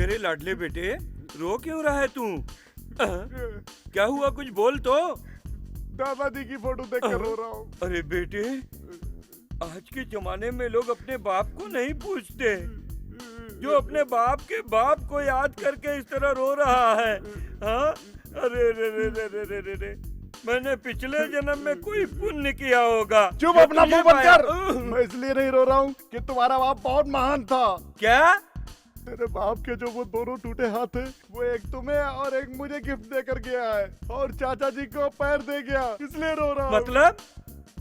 मेरे लाडले बेटे, रो क्यों रहा है तू? क्या हुआ, कुछ बोल तो। दादाजी की फोटो देख कर रो रहा हूँ। अरे बेटे, आज के जमाने में लोग अपने बाप को नहीं पूछते। जो अपने बाप के बाप को याद करके इस तरह रो रहा है। हाँ, अरे रे रे रे रे रे रे रे। मैंने पिछले जन्म में कोई पुण्य किया होगा। चुप, अपना मुंह बंद कर। मैं इसलिए नहीं रो रहा हूँ कि तुम्हारा बाप बहुत महान था। क्या? तेरे बाप के जो वो दोनों टूटे हाथ थे, वो एक तुम्हें और एक मुझे गिफ्ट देकर गया है, और चाचा जी को पैर दे गया, इसलिए रो रहा हूँ। मतलब?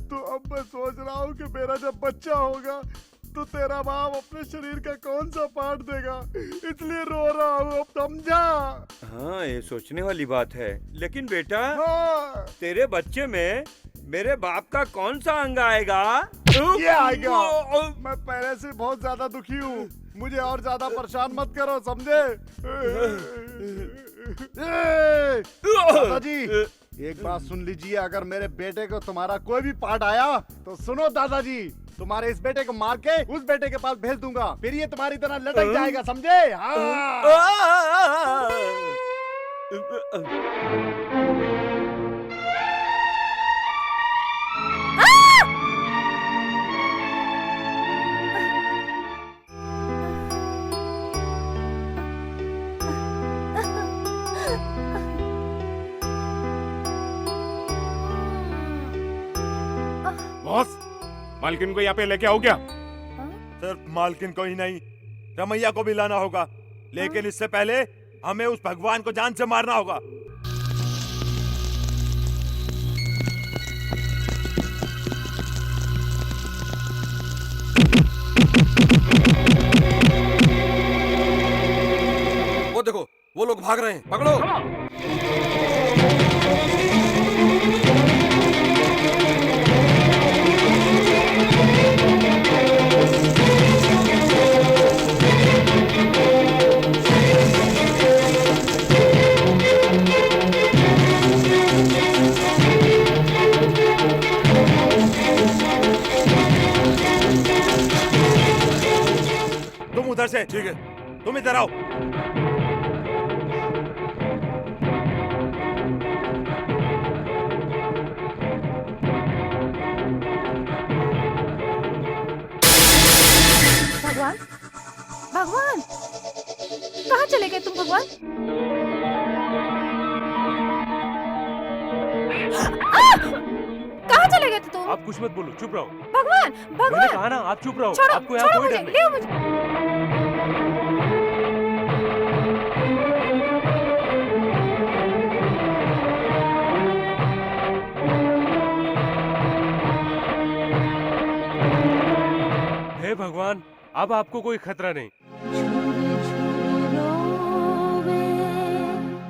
तो अब मैं सोच रहा हूँ कि मेरा जब बच्चा होगा तो तेरा बाप अपने शरीर का कौन सा पार्ट देगा, इसलिए रो रहा हूँ। अब समझा? हाँ, ये सोचने वाली बात है। लेकिन बेटा, हाँ। तेरे बच्चे में मेरे बाप का कौन सा अंग आएगा? ये आएगा। मैं पहले से बहुत ज्यादा दुखी हूँ, मुझे और ज्यादा परेशान मत करो, समझे? दादाजी, एक बात सुन लीजिए, अगर मेरे बेटे को तुम्हारा कोई भी पार्ट आया तो सुनो दादाजी, तुम्हारे इस बेटे को मार के उस बेटे के पास भेज दूंगा, फिर ये तुम्हारी तरह लटक जाएगा, समझे? हाँ। बॉस, मालकिन को यहाँ पे लेके आओ क्या? सिर्फ मालकिन को ही नहीं, रमैया को भी लाना होगा, लेकिन इससे पहले हमें उस भगवान को जान से मारना होगा। वो देखो, वो लोग भाग रहे हैं, पकड़ो। तुम उधर से, ठीक है। तुम इधर आओ। भगवान, भगवान, कहाँ चले गए तुम भगवान? कहाँ चले गए थे तुम? आप कुछ मत बोलो, चुप रहो। भगवान, मैंने भगवान, कहा ना, आप चुप रहो। छोड़ो, आपको यहाँ छोड़ो कोई मुझे, डर नहीं। ले मुझे। हे भगवान, अब आपको कोई खतरा नहीं।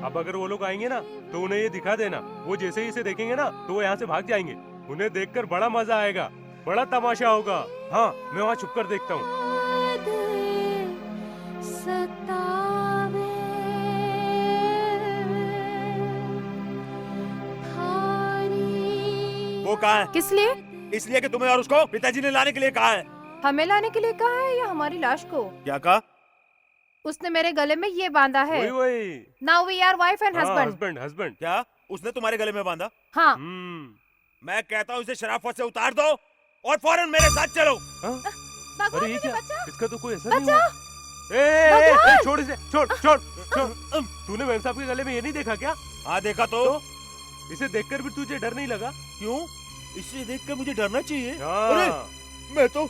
अब अगर वो लोग आएंगे ना तो उन्हें ये दिखा देना। वो जैसे ही इसे देखेंगे ना तो वो यहाँ से भाग जाएंगे। उन्हें देखकर बड़ा मजा आएगा, बड़ा तमाशा होगा। हाँ, मैं वहाँ छुप कर देखता हूँ। वो कहाँ है? किस लिए? इसलिए कि तुम्हें और उसको पिताजी ने लाने के लिए कहा है। हमें लाने के लिए कहा है या हमारी लाश को? क्या कहा? उसने मेरे गले में ये बांधा है। वही। Now we are wife and हाँ, हस्बैंड। Husband, husband. क्या उसने तुम्हारे गले में बांधा? हाँ। मैं कहता हूँ इसे शराफत से उतार दो और फौरन मेरे साथ चलो। भगवान, अरे ये मुझे क्या? बचा। इसका तो कोई असर नहीं बचा। हुआ। ए, छोड़ इसे, छोड़, छोड़, छोड़। तूने मेम साहब के गले में ये नहीं देखा क्या? हाँ देखा तो। इसे देखकर भी तुझे डर नहीं लगा? क्यों? इसे देखकर मुझे डरना चाहिए? हाँ। अरे मैं तो,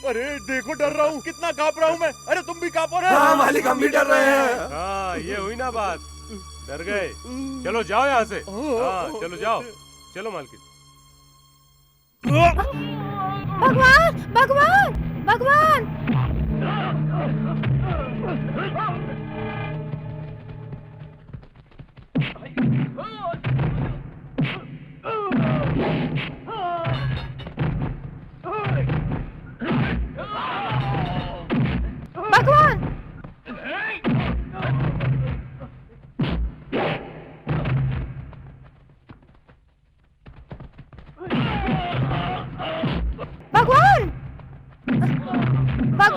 अरे देखो डर रहा हूँ, कितना कांप रहा हूँ मैं। अरे तुम भी कांपो ना। हाँ मालिक, हम भी डर रहे हैं। हाँ, ये हुई ना बात, डर गए। चलो जाओ यहाँ से। हाँ, चलो जाओ, चलो मालकिन। भगवान, भगवान, भगवान। भगवान, भगवान,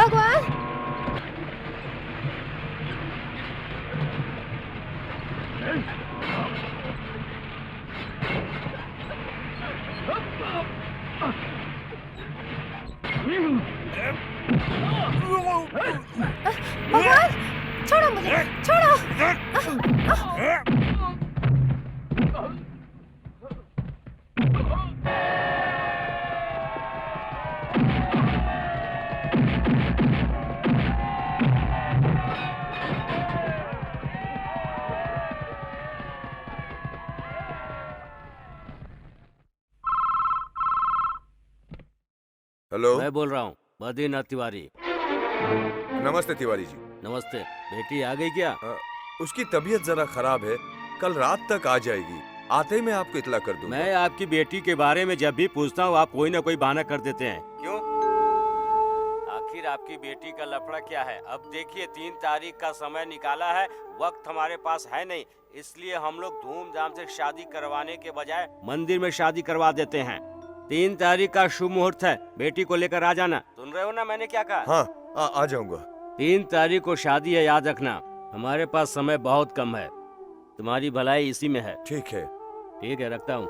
भगवान भगवान छोड़ो मुझे, छोड़ो। हेलो। मैं बोल रहा हूँ बद्रीनाथ तिवारी। नमस्ते तिवारी जी। नमस्ते। बेटी आ गई क्या? उसकी तबीयत जरा खराब है, कल रात तक आ जाएगी। आते ही मैं आपको इतला कर दूंगा। मैं आपकी बेटी के बारे में जब भी पूछता हूँ आप कोई ना कोई बहाना कर देते हैं। क्यों? आखिर आपकी बेटी का लफड़ा क्या है? अब देखिए 3 तारीख का समय निकाला है, वक्त हमारे पास है नहीं, इसलिए हम लोग धूमधाम से शादी करवाने के बजाय मंदिर में शादी करवा देते हैं। 3 तारीख का शुभ मुहूर्त है, बेटी को लेकर आ जाना। सुन रहे हो ना मैंने क्या कहा? हाँ आ जाऊंगा। 3 तारीख को शादी है, याद रखना। हमारे पास समय बहुत कम है, तुम्हारी भलाई इसी में है। ठीक है। ठीक है, रखता हूँ।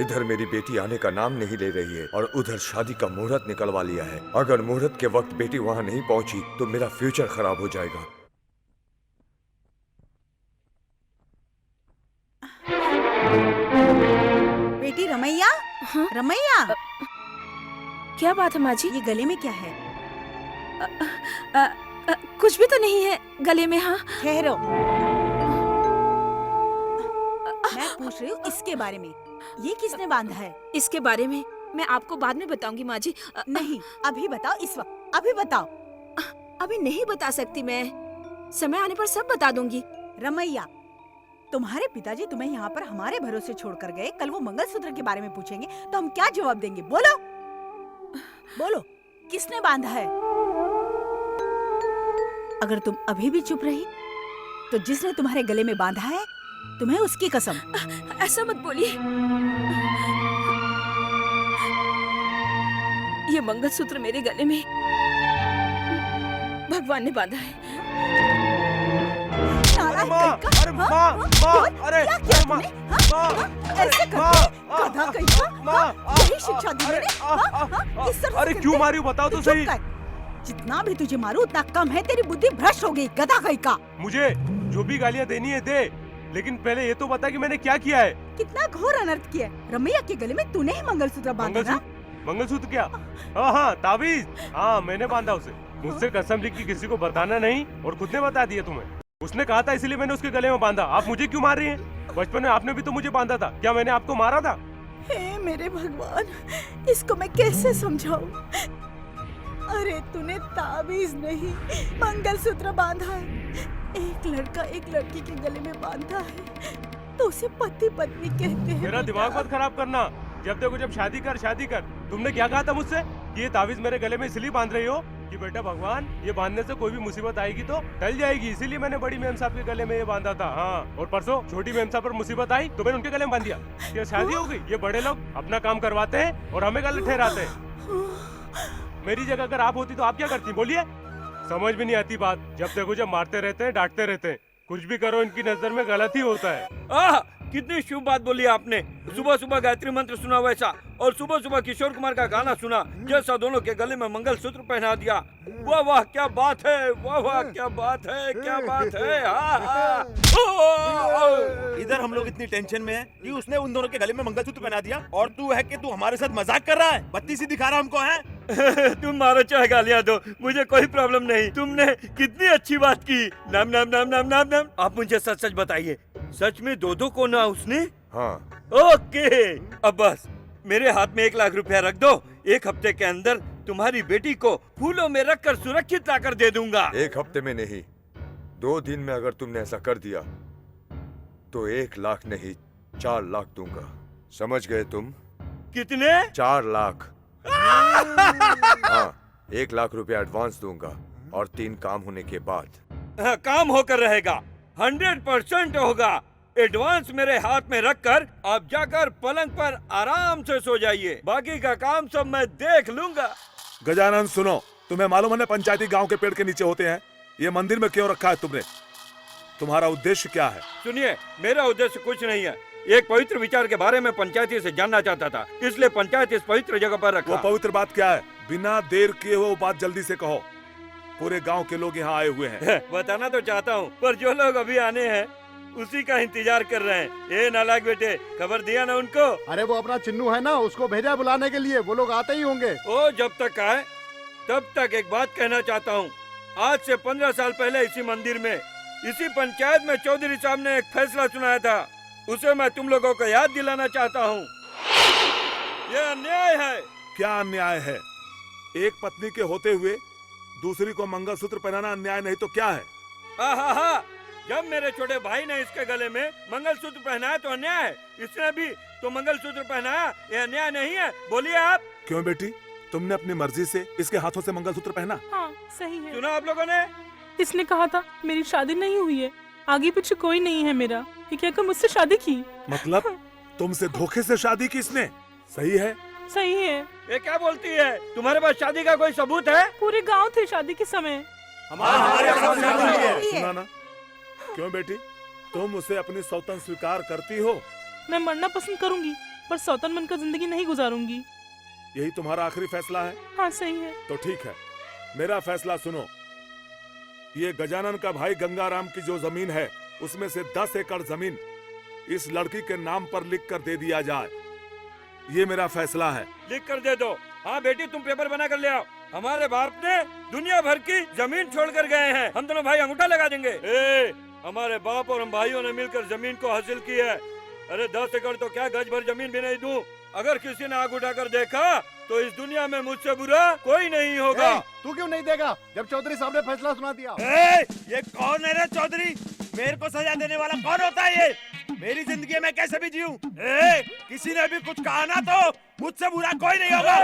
इधर मेरी बेटी आने का नाम नहीं ले रही है और उधर शादी का मुहूर्त निकलवा लिया है। अगर मुहूर्त के वक्त बेटी वहाँ नहीं पहुँची तो मेरा फ्यूचर खराब हो जाएगा। बेटी रमैया। हाँ? रमैया, क्या बात है माँ जी? ये गले में क्या है? कुछ भी तो नहीं है गले में। हाँ ठहरो, मैं पूछ रही हूँ इसके बारे में। ये किसने बांधा है? इसके बारे में मैं आपको बाद में बताऊंगी माँ जी। नहीं, अभी बताओ, इस वक्त अभी बताओ। अभी नहीं बता सकती मैं, समय आने पर सब बता दूंगी। रमैया, तुम्हारे पिताजी तुम्हें यहाँ पर हमारे भरोसे छोड़कर गए, कल वो मंगलसूत्र के बारे में पूछेंगे तो हम क्या जवाब देंगे? बोलो बोलो, किसने बांधा है? अगर तुम अभी भी चुप रही तो जिसने तुम्हारे गले में बांधा है तुम्हें उसकी कसम। ऐसा मत बोलिए, ये मंगलसूत्र मेरे गले में भगवान ने बांधा है। नालायक कहीं का, अरे हाँ? माँ, बोल, अरे क्या किया माँ, तुमने? हाँ? ऐसे करके गधा कहीं का, हाँ? यही शिक्षा दी मैंने, हाँ? हाँ? इस तरह से अरे क्यों करते? मारी बताओ तो तू सही। चुप कर। जितना भी तुझे मारू उतना कम है, तेरी बुद्धि भ्रष्ट हो गई, गधा कहीं का। मुझे जो भी गालियाँ देनी है दे, लेकिन पहले ये तो बता कि मैंने क्या किया है। कितना घोर अनर्थ किया है। रमैया के गले में तूने ही मंगलसूत्र बांधा ना? मंगलसूत्र क्या? हाँ ताबीज, हाँ मैंने बांधा उसे। मुझसे कसम ली कि किसी को बताना नहीं और खुद ने बता दिया तुम्हें। उसने कहा था इसलिए मैंने उसके गले में बांधा। आप मुझे क्यों मार रही हैं? बचपन में आपने भी तो मुझे बांधा था, क्या मैंने आपको मारा था? हे मेरे भगवान, इसको मैं कैसे समझाऊं? अरे तूने ताबीज नहीं मंगलसूत्र बांधा है। एक लड़का एक लड़की के गले में बांधा है तो उसे पति पत्नी कहते हैं। मेरा दिमाग मत खराब करना। जब देखो जब शादी कर शादी कर। तुमने क्या कहा था मुझसे कि ये ताबीज मेरे गले में इसलिए बांध रही हो कि बेटा भगवान ये बांधने से कोई भी मुसीबत आएगी तो टल जाएगी, इसीलिए मैंने बड़ी मेम साहब के गले में ये बांधा था। हाँ, और परसों छोटी मेम साहब पर मुसीबत आई तो मैंने उनके गले में बांध दिया। क्या शादी हो गई? ये बड़े लोग अपना काम करवाते हैं और हमें गले ठहराते हैं। मेरी जगह अगर आप होती तो आप क्या करती? बोलिए। समझ भी नहीं आती बात। जब देखो जब मारते रहते हैं, डांटते रहते हैं। कुछ भी करो इनकी नजर में गलत ही होता है। कितनी शुभ बात बोली आपने। सुबह सुबह गायत्री मंत्र सुना वैसा, और सुबह सुबह किशोर कुमार का गाना सुना जैसा, दोनों के गले में मंगलसूत्र पहना दिया। वाह वाह क्या बात है, वाह वाह क्या बात है, क्या बात है। इधर हम लोग इतनी टेंशन में हैं कि उसने उन दोनों के गले में मंगलसूत्र पहना दिया, और तू है कि तू हमारे साथ मजाक कर रहा है, बत्ती सी दिखा रहा हमको है। तुम मारो चाहे गालियां दो, मुझे कोई प्रॉब्लम नहीं। तुमने कितनी अच्छी बात की। नाम नाम नाम नाम नाम नाम। आप मुझे सच सच बताइए, सच में दो को ना उसने? हाँ। ओके, अब बस मेरे हाथ में 1 लाख रुपया रख दो। 1 हफ्ते के अंदर तुम्हारी बेटी को फूलों में रखकर सुरक्षित लाकर दे दूंगा। 1 हफ्ते में नहीं, 2 दिन में अगर तुमने ऐसा कर दिया तो 1 लाख नहीं 4 लाख दूंगा। समझ गए तुम? कितने? 4 लाख। हाँ, 1 लाख रुपया एडवांस दूंगा और 3 काम होने के बाद। काम होकर रहेगा, 100% होगा। एडवांस मेरे हाथ में रखकर आप जाकर पलंग पर आराम से सो जाइए, बाकी का काम सब मैं देख लूंगा। गजानन सुनो, तुम्हें मालूम है ना पंचायती गांव के पेड़ के नीचे होते हैं? ये मंदिर में क्यों रखा है तुमने? तुम्हारा उद्देश्य क्या है? सुनिए, मेरा उद्देश्य कुछ नहीं है। एक पवित्र विचार के बारे में पंचायती से जानना चाहता था, इसलिए पंचायत इस पवित्र जगह पर रखा। वो पवित्र बात क्या है? बिना देर किए वो बात जल्दी से कहो। पूरे गांव के लोग यहाँ आए हुए हैं। बताना तो चाहता हूँ, पर जो लोग अभी आने हैं उसी का इंतजार कर रहे हैं। ए नालायक बेटे, खबर दिया ना उनको? अरे वो अपना चिन्नू है ना, उसको भेजा बुलाने के लिए, वो लोग आते ही होंगे। ओ जब तक आए तब तक एक बात कहना चाहता हूँ। आज से 15 साल पहले इसी मंदिर में, इसी पंचायत में चौधरी साहब ने एक फैसला सुनाया था, उसे मैं तुम लोगों को याद दिलाना चाहता हूँ। यह अन्याय है। क्या अन्याय है? एक पत्नी के होते हुए दूसरी को मंगलसूत्र पहनाना अन्याय नहीं तो क्या है? आहा, जब मेरे छोटे भाई ने इसके गले में मंगलसूत्र पहनाया तो अन्याय है, इसने भी तो मंगलसूत्र पहनाया, ये अन्याय नहीं है? बोलिए आप। क्यों बेटी, तुमने अपनी मर्जी से इसके हाथों से मंगलसूत्र पहना? हाँ सही है। सुना आप लोगों ने? इसने कहा था मेरी शादी नहीं हुई है, आगे पीछे कोई नहीं है मेरा, ये कहकर मुझसे शादी की। मतलब तुमसे धोखे से शादी की इसने? सही है? सही है। ये क्या बोलती है? तुम्हारे पास शादी का कोई सबूत है? पूरे गांव थे शादी के समय। सुना ना? क्यों बेटी, तुम उसे अपनी सौतन स्वीकार करती हो? मैं मरना पसंद करूंगी, पर सौतन बनकर जिंदगी नहीं गुजारूंगी। यही तुम्हारा आखिरी फैसला है? हाँ सही है। तो ठीक है, मेरा फैसला सुनो। ये गजानन का भाई गंगाराम की जो जमीन है, उसमें से 10 एकड़ जमीन इस लड़की के नाम पर लिख कर दे दिया जाए। ये मेरा फैसला है। लिख कर दे दो। हाँ बेटी, तुम पेपर बना कर ले आओ। हमारे बाप ने दुनिया भर की जमीन छोड़ कर गए हैं, हम दोनों भाई अंगूठा लगा देंगे। हमारे बाप और हम भाइयों ने मिलकर जमीन को हासिल की है। अरे 10 एकड़ तो क्या, गज भर जमीन भी नहीं दूं। अगर किसी ने आग उठाकर देखा तो इस दुनिया में मुझसे बुरा कोई नहीं होगा। तू क्यों नहीं देगा जब चौधरी साहब ने फैसला सुना दिया? ये कौन है रे चौधरी? मेरे को सजा देने वाला कौन होता है ये? मेरी जिंदगी में कैसे भी जीऊं? किसी ने भी कुछ कहा ना तो मुझसे बुरा कोई नहीं होगा।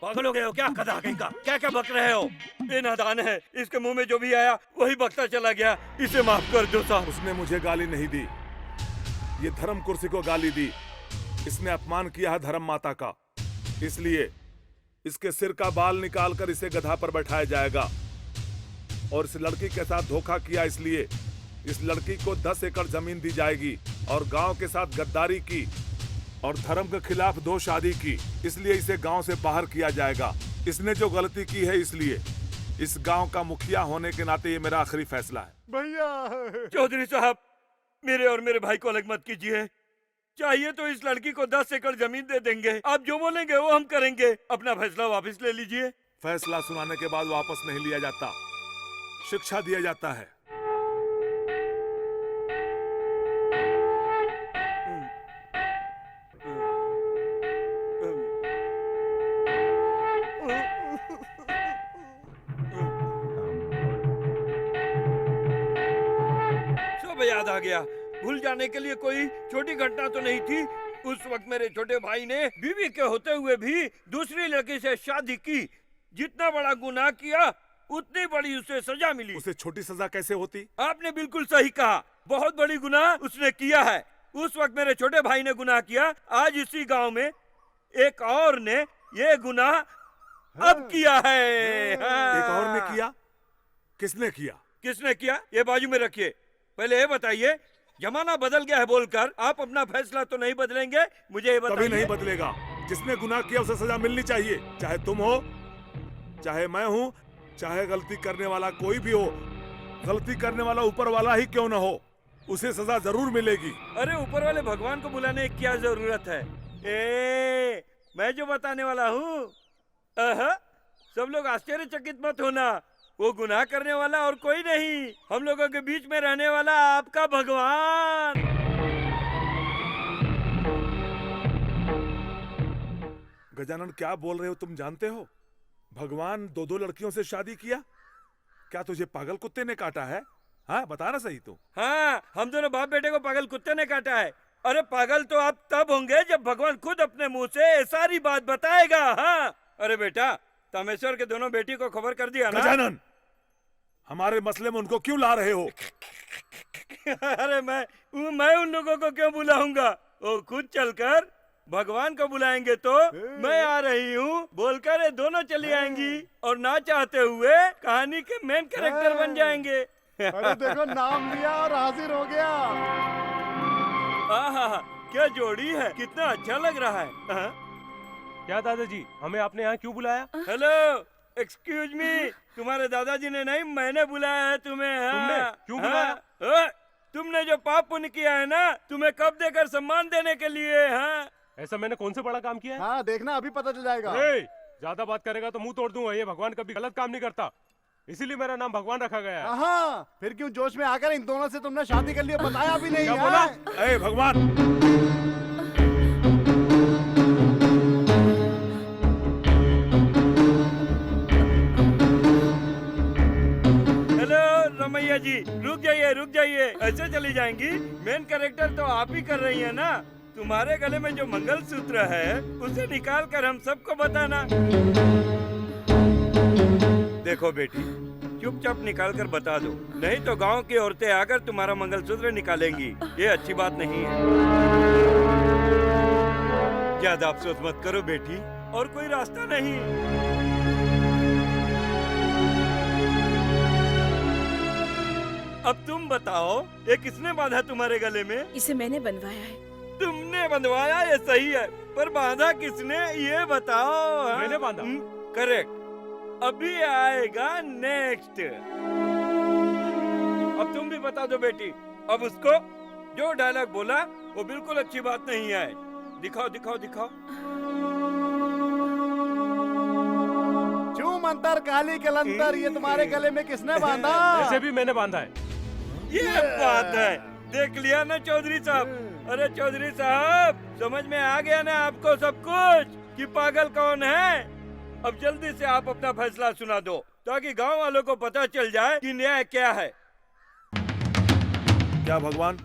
पागल हो गए हो क्या? गधा कहीं का, क्या क्या बक रहे हो? ये नादान है, इसके मुंह में जो भी आया वही बकता चला गया। इसे माफ कर दो साहब। उसने मुझे गाली नहीं दी, ये धर्म कुर्सी को गाली दी। इसने अपमान किया है धर्म माता का, इसलिए इसके सिर का बाल निकालकर इसे गधा पर बैठाया जाएगा। और इस लड़की के साथ धोखा किया, इसलिए इस लड़की को 10 एकड़ जमीन दी जाएगी और गांव के साथ गद्दारी की और धर्म के खिलाफ 2 शादी की, इसलिए इसे गांव से बाहर किया जाएगा। इसने जो गलती की है, इसलिए इस गांव का मुखिया होने के नाते ये मेरा आखिरी फैसला है। भैया चौधरी साहब, मेरे और मेरे भाई को अलग मत कीजिए। चाहिए तो इस लड़की को 10 एकड़ जमीन दे देंगे, आप जो बोलेंगे वो हम करेंगे। अपना फैसला वापस ले लीजिए। फैसला सुनाने के बाद वापस नहीं लिया जाता, शिक्षा दिया जाता है। सब याद आ गया। भूल जाने के लिए कोई छोटी घटना तो नहीं थी। उस वक्त मेरे छोटे भाई ने बीवी के होते हुए भी दूसरी लड़की से शादी की। जितना बड़ा गुनाह किया उतनी बड़ी उसे सजा मिली। उसे छोटी सजा कैसे होती? आपने बिल्कुल सही कहा, बहुत बड़ी गुनाह उसने किया है। उस वक्त मेरे छोटे भाई ने गुनाह किया, आज इसी गांव में एक और ने ये गुनाह अब किया है। एक और ने किया? किसने किया? किसने किया ये बाजू में रखिए। पहले ये बताइए, जमाना बदल गया है बोलकर आप अपना फैसला तो नहीं बदलेंगे? मुझे ये बताइए। कभी नहीं बदलेगा। जिसने गुनाह किया उसे सजा मिलनी चाहिए, चाहे तुम हो, चाहे मैं हूँ, चाहे गलती करने वाला कोई भी हो। गलती करने वाला ऊपर वाला ही क्यों ना हो, उसे सजा जरूर मिलेगी। अरे ऊपर वाले भगवान को बुलाने की क्या जरूरत है? मैं जो बताने वाला हूँ, सब लोग आश्चर्यचकित मत होना। वो गुनाह करने वाला और कोई नहीं, हम लोगों के बीच में रहने वाला आपका भगवान। गजानन, क्या बोल रहे हो? तुम जानते हो भगवान 2 लड़कियों से शादी किया? क्या तुझे पागल कुत्ते ने काटा है? हाँ बता ना सही तू। हाँ, हम दोनों बाप बेटे को पागल कुत्ते ने काटा है। अरे पागल तो आप तब होंगे जब भगवान खुद अपने मुंह से सारी बात बताएगा। हाँ अरे बेटा, तामेश्वर के दोनों बेटी को खबर कर दिया ना? गजानन, हमारे मसले में उनको क्यों ला रहे हो? अरे मैं उन लोगों को क्यों बुलाऊंगा? वो खुद चलकर भगवान को बुलाएंगे तो मैं आ रही हूँ बोलकर ये दोनों चली आएंगी और ना चाहते हुए कहानी के मेन कैरेक्टर बन जाएंगे। अरे देखो नाम लिया और हाजिर हो गया। आहा, क्या जोड़ी है, कितना अच्छा लग रहा है। क्या दादाजी, हमें आपने यहाँ क्यों बुलाया? हेलो, एक्सक्यूज मी, तुम्हारे दादाजी ने नहीं, मैंने बुलाया है तुम्हें। तुमने क्यों बुलाया? तुमने जो पाप पुण्य किया है ना, तुम्हें कब देकर सम्मान देने के लिए। हाँ, ऐसा मैंने कौन से बड़ा काम किया है? हाँ देखना अभी पता चल जाएगा। ज्यादा बात करेगा तो मुंह तोड़ दूंगा। ये भगवान कभी गलत काम नहीं करता, इसीलिए मेरा नाम भगवान रखा गया है। हाँ, फिर क्यों जोश में आकर इन दोनों से तुमने शादी कर लिया, बताया भी नहीं। क्या बोला? ए भगवान, हेलो रमैया जी, रुक जाइए रुक जाइए, ऐसे चली जाएंगी? मेन कैरेक्टर तो आप ही कर रही है ना। तुम्हारे गले में जो मंगलसूत्र है उसे निकाल कर हम सबको बताना। देखो बेटी, चुपचाप निकाल कर बता दो, नहीं तो गांव की औरतें आकर तुम्हारा मंगलसूत्र निकालेंगी। ये अच्छी बात नहीं है। ज्यादा अफसोस मत करो बेटी, और कोई रास्ता नहीं। अब तुम बताओ, ये किसने बांधा तुम्हारे गले में? इसे मैंने बनवाया है। तुमने बंधवाया, ये सही है, पर बांधा किसने ये बताओ। हाँ? मैंने बांधा। करेक्ट। अभी आएगा नेक्स्ट। अब तुम भी बता दो बेटी। अब उसको जो डायलॉग बोला वो बिल्कुल अच्छी बात नहीं है। दिखाओ दिखाओ दिखाओ। चूम अंतर काली कलंतर, ये तुम्हारे गले में किसने बांधा? ऐसे भी मैंने बांधा है। ये बात है, देख लिया ना चौधरी साहब। अरे चौधरी साहब, समझ में आ गया ना आपको सब कुछ कि पागल कौन है। अब जल्दी से आप अपना फैसला सुना दो, ताकि गांव वालों को पता चल जाए कि न्याय क्या है। क्या भगवान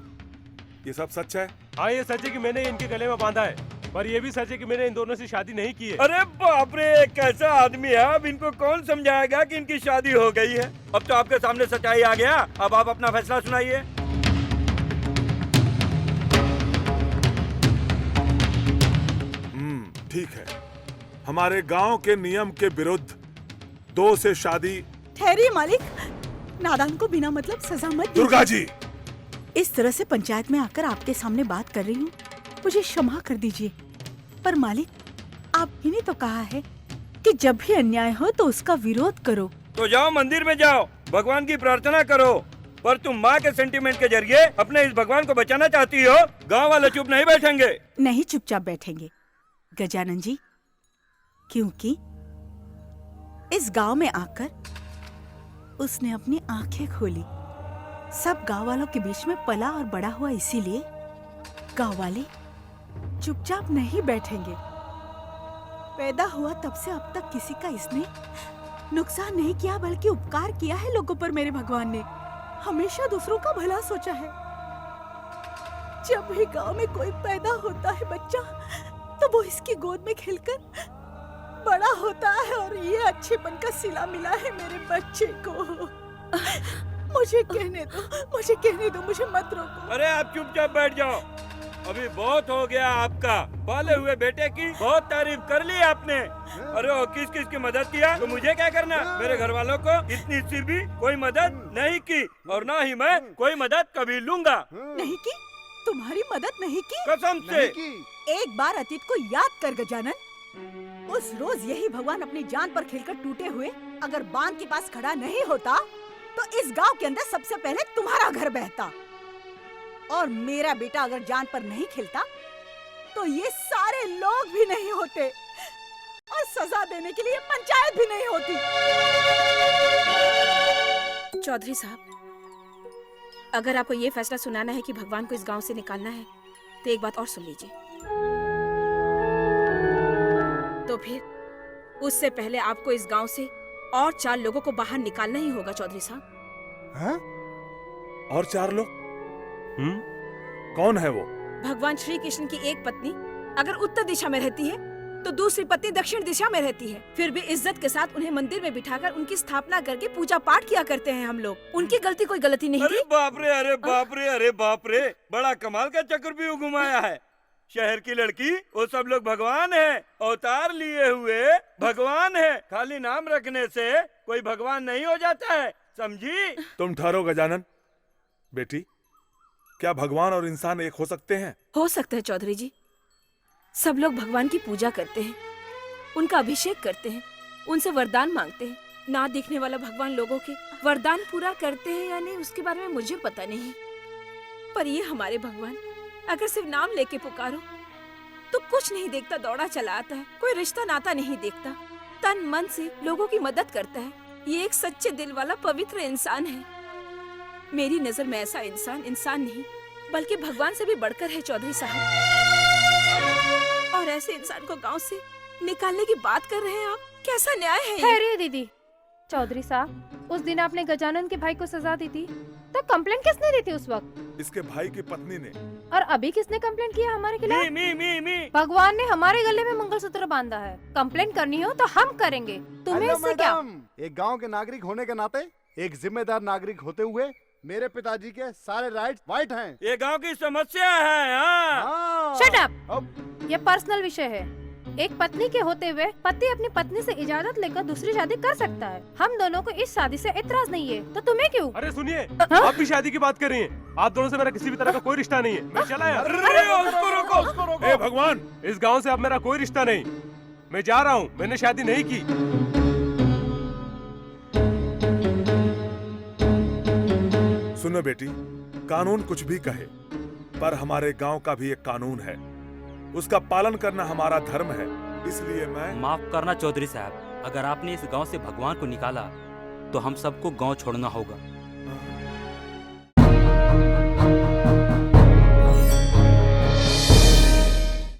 ये सब सच है? हाँ, ये सच है कि मैंने इनके गले में बांधा है, पर ये भी सच है कि मैंने इन दोनों से शादी नहीं की है। अरे बाप रे, कैसा आदमी है। अब इनको कौन समझाएगा कि इनकी शादी हो गई है। अब तो आपके सामने सच्चाई आ गया। अब आप अपना फैसला सुनाइए। ठीक है, हमारे गांव के नियम के विरुद्ध 2 से शादी। ठहरिए मालिक, नादान को बिना मतलब सजा मत दीजिए। दुर्गा जी, इस तरह से पंचायत में आकर आपके सामने बात कर रही हूँ, मुझे क्षमा कर दीजिए। पर मालिक, आपने ने तो कहा है कि जब भी अन्याय हो तो उसका विरोध करो। तो जाओ मंदिर में जाओ, भगवान की प्रार्थना करो। पर तुम माँ के सेंटीमेंट के जरिए अपने इस भगवान को बचाना चाहती हो। गांव वाले चुप नहीं बैठेंगे। नहीं चुपचाप बैठेंगे गजानन जी, क्योंकि इस गांव में आकर उसने अपनी आंखें खोली। सब गांव वालों के बीच में पला और बड़ा हुआ, इसीलिए गांव वाले चुपचाप नहीं बैठेंगे। पैदा हुआ तब से अब तक किसी का इसने नुकसान नहीं किया, बल्कि उपकार किया है लोगों पर। मेरे भगवान ने हमेशा दूसरों का भला सोचा है। जब भी गांव में कोई पैदा होता है बच्चा, तो वो इसकी गोद में खेलकर बड़ा होता है, और ये अच्छेपन का सिला मिला है मेरे बच्चे को। मुझे कहने दो, मुझे मत रोको। अरे आप चुपचाप बैठ जाओ। अभी बहुत हो गया आपका। पाले हुए बेटे की बहुत तारीफ कर ली आपने। अरे वो किस किस की मदद किया, तो मुझे क्या करना। मेरे घर वालों को इतनी सी भी कोई मदद नहीं की, और ना ही मैं कोई मदद कभी लूंगा। नहीं की? तुम्हारी मदद नहीं की? कसम से। एक बार अतीत को याद कर गजानन। उस रोज यही भगवान अपनी जान पर खेलकर टूटे हुए अगर बांध के पास खड़ा नहीं होता, तो इस गांव के अंदर सबसे पहले तुम्हारा घर बहता। और मेरा बेटा अगर जान पर नहीं खेलता, तो ये सारे लोग भी नहीं होते, और सजा देने के लिए पंचायत भी नहीं होती। चौधरी साहब, अगर आपको ये फैसला सुनाना है कि भगवान को इस गांव से निकालना है, तो एक बात और सुन लीजिए। तो फिर उससे पहले आपको इस गांव से और 4 लोगों को बाहर निकालना ही होगा चौधरी साहब। हैं? और 4 लोग? कौन है वो? भगवान श्री कृष्ण की एक पत्नी अगर उत्तर दिशा में रहती है, तो दूसरी पत्नी दक्षिण दिशा में रहती है। फिर भी इज्जत के साथ उन्हें मंदिर में बिठाकर उनकी स्थापना करके पूजा पाठ किया करते हैं हम लोग। उनकी गलती कोई गलती नहीं अरे थी। बाप रे, अरे बाप रे, अरे बाप रे, बड़ा कमाल का चक्र भी घुमाया है। शहर की लड़की वो सब लोग भगवान है, अवतार लिए हुए भगवान है। खाली नाम रखने से कोई भगवान नहीं हो जाता है, समझी? तुम ठहरो गजानन। बेटी, क्या भगवान और इंसान एक हो सकते हैं? हो सकता है चौधरी जी। सब लोग भगवान की पूजा करते हैं, उनका अभिषेक करते हैं, उनसे वरदान मांगते हैं। ना देखने वाला भगवान लोगों के वरदान पूरा करते हैं या नहीं उसके बारे में मुझे पता नहीं, पर ये हमारे भगवान अगर सिर्फ नाम लेके पुकारो तो कुछ नहीं देखता, दौड़ा चला आता है, कोई रिश्ता नाता नहीं देखता, तन मन से लोगों की मदद करता है। ये एक सच्चे दिल वाला पवित्र इंसान है। मेरी नजर में ऐसा इंसान नहीं बल्कि भगवान से भी बढ़कर है चौधरी साहब। और ऐसे इंसान को गांव से निकालने की बात कर रहे हैं आप? कैसा न्याय है ये? ठहरिए दीदी। चौधरी साहब, उस दिन आपने गजानन के भाई को सजा दी थी, तो कंप्लेंट किसने दी थी उस वक्त? इसके भाई की पत्नी ने। और अभी किसने कंप्लेंट किया हमारे खिलाफ? मी। भगवान ने हमारे गले में मंगलसूत्र बांधा है। कंप्लेंट करनी हो तो हम करेंगे, तुम्हें हेलो इससे क्या? मैडम, एक गांव के नागरिक होने के नाते, एक जिम्मेदार नागरिक होते हुए मेरे पिताजी के सारे राइट्स वाइट हैं। ये गांव की समस्या है। हाँ। Shut up. ये पर्सनल विषय है। एक पत्नी के होते हुए पति अपनी पत्नी से इजाजत लेकर दूसरी शादी कर सकता है। हम दोनों को इस शादी से इतराज नहीं है, तो तुम्हें क्यों? अरे सुनिए, आप भी शादी की बात कर रही हैं। आप दोनों से मेरा किसी भी तरह का कोई रिश्ता नहीं है। मैं चला यार। उसको रोको। ए भगवान, इस गांव से अब मेरा कोई रिश्ता नहीं। मैं जा रहा हूँ, मैंने शादी नहीं की। सुनो बेटी, कानून कुछ भी कहे, पर हमारे गांव का भी एक कानून है, उसका पालन करना हमारा धर्म है। इसलिए मैं माफ करना चौधरी साहब, अगर आपने इस गांव से भगवान को निकाला तो हम सबको गांव छोड़ना होगा।